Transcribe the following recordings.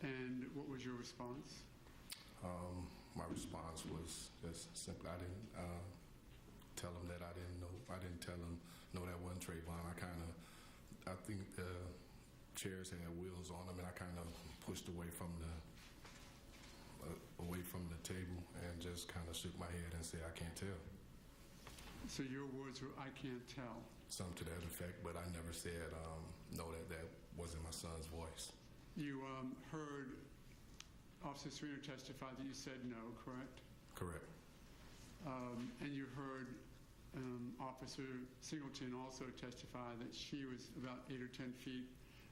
And what was your response? My response was just simply, I didn't tell him that I didn't know. I didn't tell him, no, that wasn't Trayvon. I think the chairs had wheels on them, and I kind of pushed away from the table and just kind of shook my head and said, I can't tell. So your words were, I can't tell. Something to that effect, but I never said, no, that wasn't my son's voice. You heard Officer Serino testify that you said no, correct? Correct. And you heard Officer Singleton also testify that she was about 8 or 10 feet,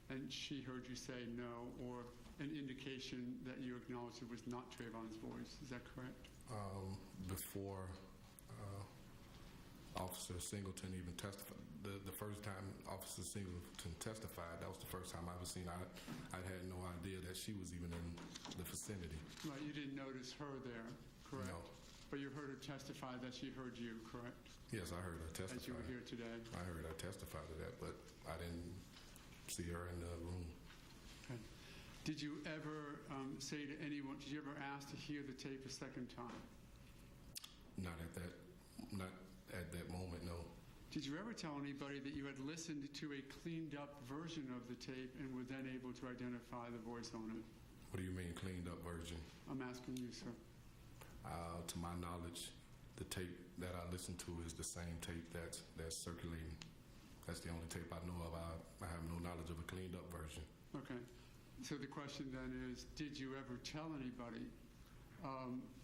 and she heard you say no, or an indication that you acknowledged it was not Trayvon's voice. Is that correct? Before Officer Singleton even testified, the first time Officer Singleton testified, that was the first time I ever seen her. I had no idea that she was even in the vicinity. Right, you didn't notice her there, correct? No. But you heard her testify that she heard you, correct? Yes, I heard her testify. As you were here today? I heard her testify to that, but I didn't see her in the room. Okay. Did you ever say to anyone, did you ever ask to hear the tape a second time? Not at that moment, no. Did you ever tell anybody that you had listened to a cleaned up version of the tape and were then able to identify the voice on it? What do you mean, cleaned up version? I'm asking you, sir. To my knowledge, the tape that I listened to is the same tape that's circulating. That's the only tape I know of. I have no knowledge of a cleaned up version. Okay. So the question then is, did you ever tell anybody,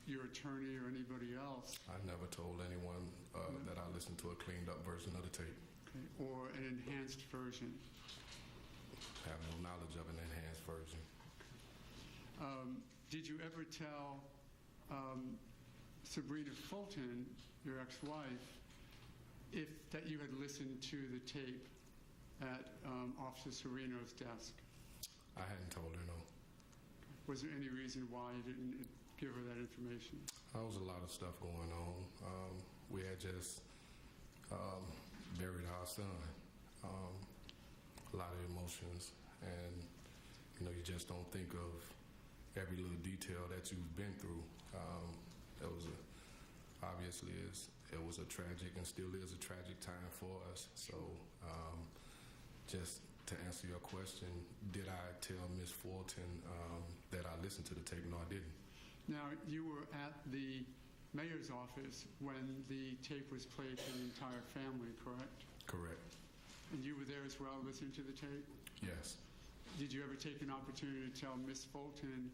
your attorney or anybody else? I never told anyone that I listened to a cleaned up version of the tape. Okay. Or an enhanced version? I have no knowledge of an enhanced version. Did you ever tell Sabrina Fulton, your ex-wife, that you had listened to the tape at Officer Serino's desk? I hadn't told her, no. Was there any reason why you didn't give her that information? There was a lot of stuff going on. We had just buried our son. A lot of emotions, and you just don't think of every little detail that you've been through. It was a tragic and still is a tragic time for us. So just to answer your question, did I tell Ms. Fulton that I listened to the tape? No, I didn't. Now, you were at the mayor's office when the tape was played to the entire family, correct? Correct. And you were there as well listening to the tape? Yes. Did you ever take an opportunity to tell Ms. Fulton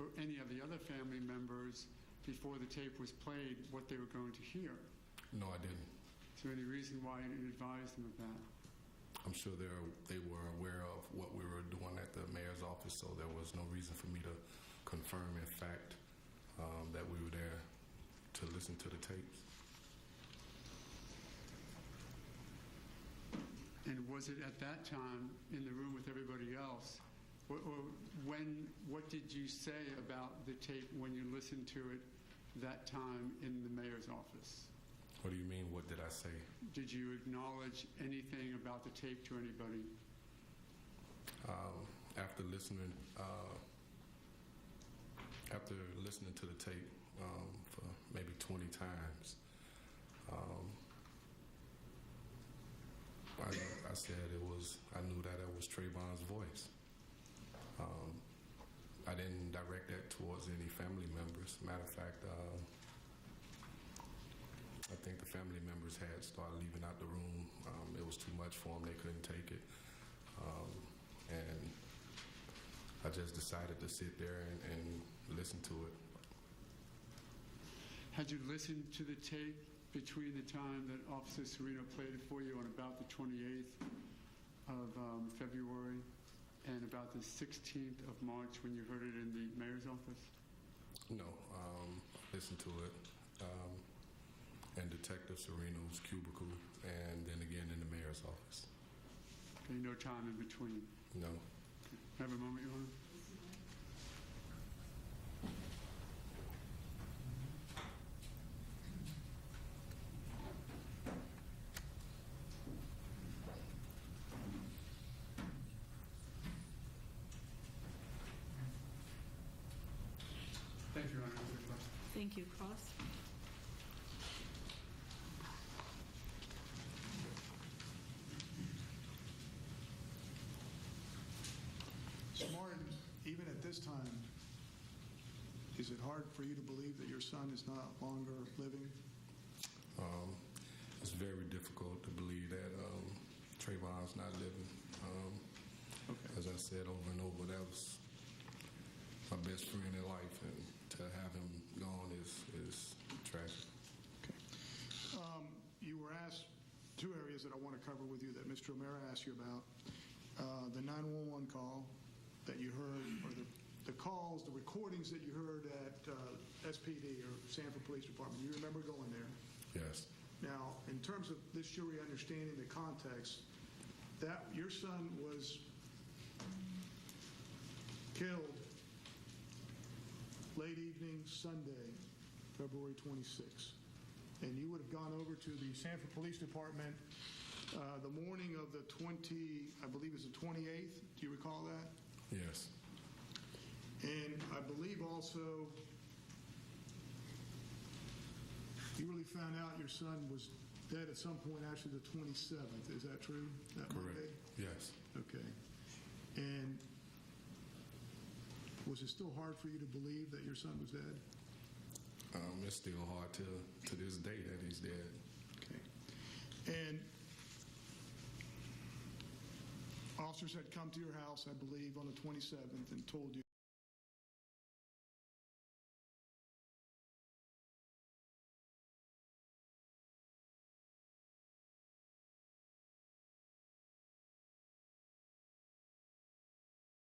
or any of the other family members before the tape was played what they were going to hear? No, I didn't. Is there any reason why you didn't advise them of that? I'm sure they were aware of what we were doing at the mayor's office, so there was no reason for me to confirm in fact that we were there to listen to the tapes. And was it at that time in the room with everybody else, or what did you say about the tape when you listened to it that time in the mayor's office? What do you mean, what did I say? Did you acknowledge anything about the tape to anybody? After listening to the tape for maybe 20 times, I said I knew that it was Trayvon's voice. I didn't direct that towards any family members. Matter of fact, I think the family members had started leaving out the room. It was too much for them. They couldn't take it. And I just decided to sit there and listen to it. Had you listened to the tape between the time that Officer Serino played it for you on about the 28th of February and about the 16th of March when you heard it in the mayor's office? No, I listened to it in Detective Serino's cubicle and then again in the mayor's office. Okay, no time in between? No. Okay. Have a moment, Your Honor. Thank you. Cross? So Martin, even at this time, is it hard for you to believe that your son is not longer living? It's very difficult to believe that Trayvon's not living. Okay. As I said over and over, that was my best friend in life, and to have him gone is tragic. Okay. You were asked two areas that I want to cover with you that Mr. O'Mara asked you about. The 911 call that you heard, or the calls, the recordings that you heard at SPD, or Sanford Police Department. You remember going there? Yes. Now, in terms of this jury understanding the context, that your son was killed late evening Sunday, February 26th. And you would have gone over to the Sanford Police Department the morning of the I believe it's the 28th. Do you recall that? Yes. And I believe also you really found out your son was dead at some point after the 27th. Is that true? That Correct. Monday? Yes. Okay. And was it still hard for you to believe that your son was dead? It's still hard to this day that he's dead. Okay. And officers had come to your house, I believe, on the 27th and told you